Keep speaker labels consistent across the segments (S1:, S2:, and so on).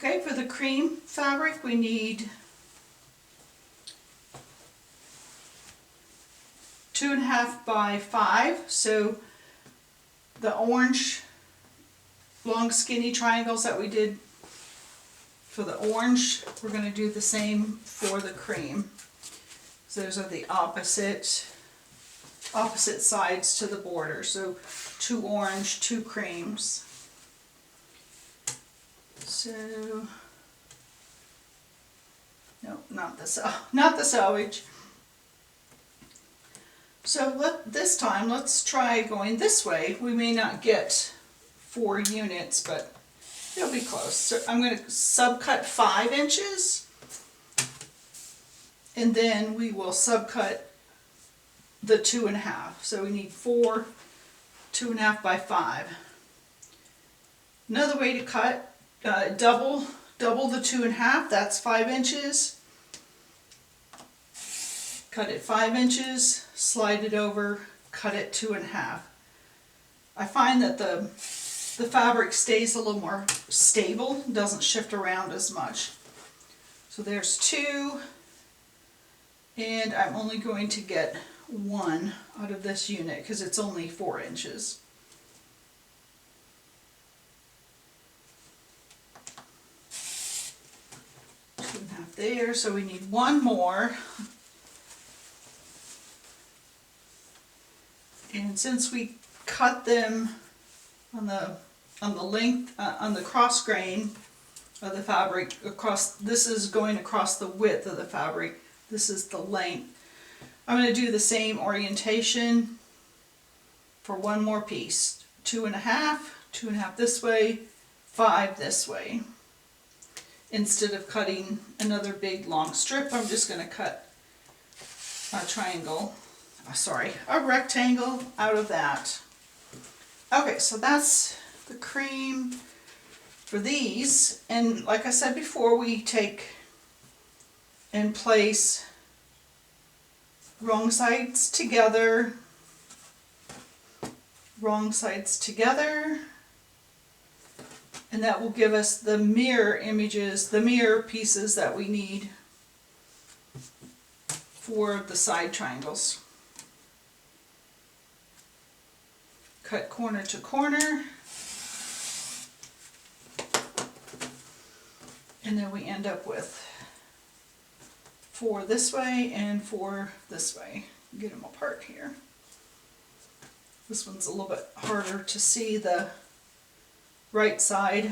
S1: Okay, for the cream fabric we need 2.5 by 5, so the orange long skinny triangles that we did for the orange, we're going to do the same for the cream. So those are the opposite sides to the border, so 2 orange, 2 creams. So, no, not the selvage. So this time, let's try going this way. We may not get 4 units, but it'll be close. So I'm going to subcut 5 inches, and then we will subcut the 2.5. So we need 4, 2.5 by 5. Another way to cut, double the 2.5, that's 5 inches. Cut it 5 inches, slide it over, cut it 2.5. I find that the fabric stays a little more stable, doesn't shift around as much. So there's 2, and I'm only going to get 1 out of this unit because it's only 4 inches. There, so we need 1 more. And since we cut them on the length, on the cross grain of the fabric, this is going across the width of the fabric, this is the length. I'm going to do the same orientation for 1 more piece. 2.5, 2.5 this way, 5 this way. Instead of cutting another big long strip, I'm just going to cut a rectangle out of that. Okay, so that's the cream for these. And like I said before, we take and place wrong sides together, and that will give us the mirror images, the mirror pieces that we need for the side triangles. Cut corner to corner, and then we end up with 4 this way and 4 this way. Get them apart here. This one's a little bit harder to see the right side.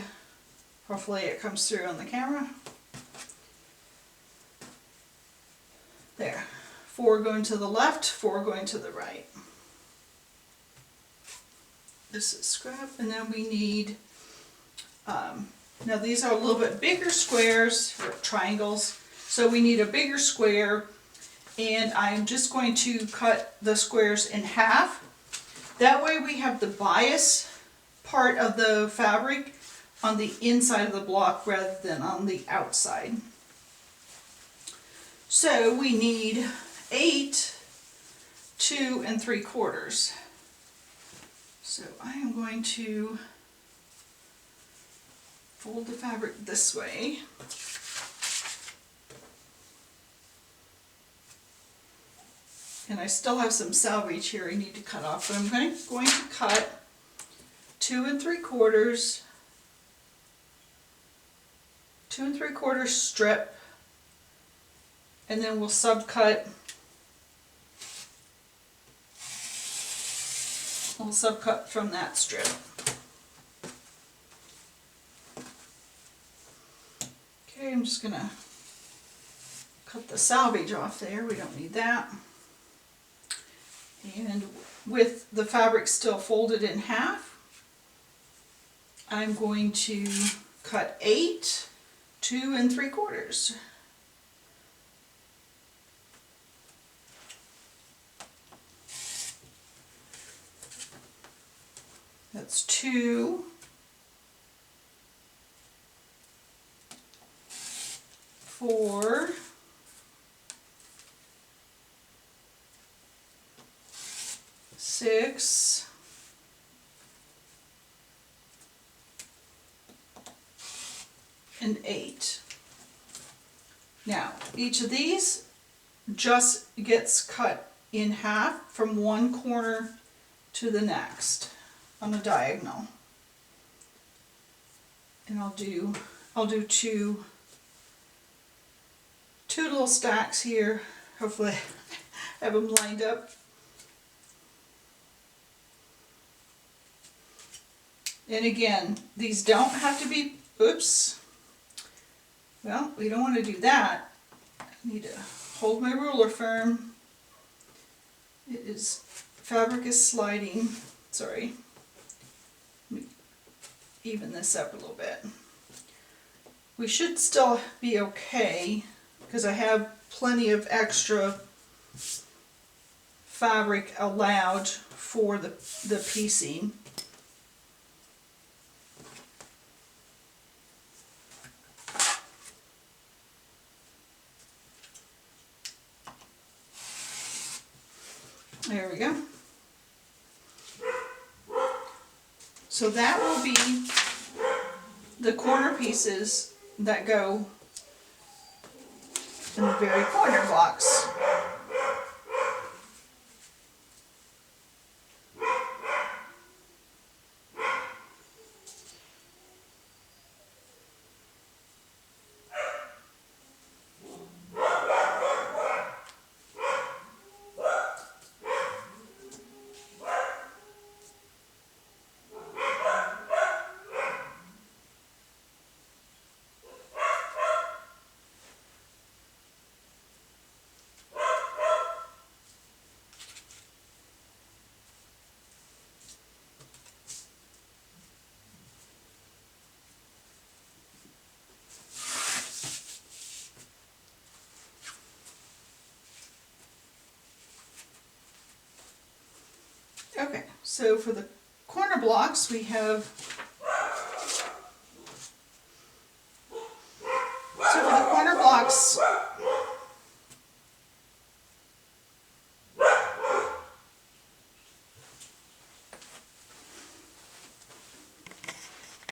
S1: Hopefully it comes through on the camera. There. 4 going to the left, 4 going to the right. This is scrap, and then we need, now these are a little bit bigger squares, or triangles, so we need a bigger square, and I'm just going to cut the squares in half. That way we have the bias part of the fabric on the inside of the block rather than on the outside. So we need 8, 2 3/4. So I am going to fold the fabric this way. And I still have some selvage here I need to cut off, but I'm going to cut 2 3/4, 2 3/4 strip, and then we'll subcut. We'll subcut from that strip. Okay, I'm just going to cut the selvage off there. We don't need that. And with the fabric still folded in half, I'm going to cut 8, 2 3/4. That's 2, 4, 6, 8, and 8. Now, each of these just gets cut in half from one corner to the next on a diagonal. And I'll do two little stacks here. Hopefully I have them lined up. And again, these don't have to be, oops, well, we don't want to do that. I need to hold my ruler firm. Fabric is sliding, sorry. Let me even this up a little bit. We should still be okay because I have plenty of extra fabric allowed for the piecing. There we go. So that will be the corner pieces that go in the very corner blocks. Okay, so for the corner blocks we have, so for the corner blocks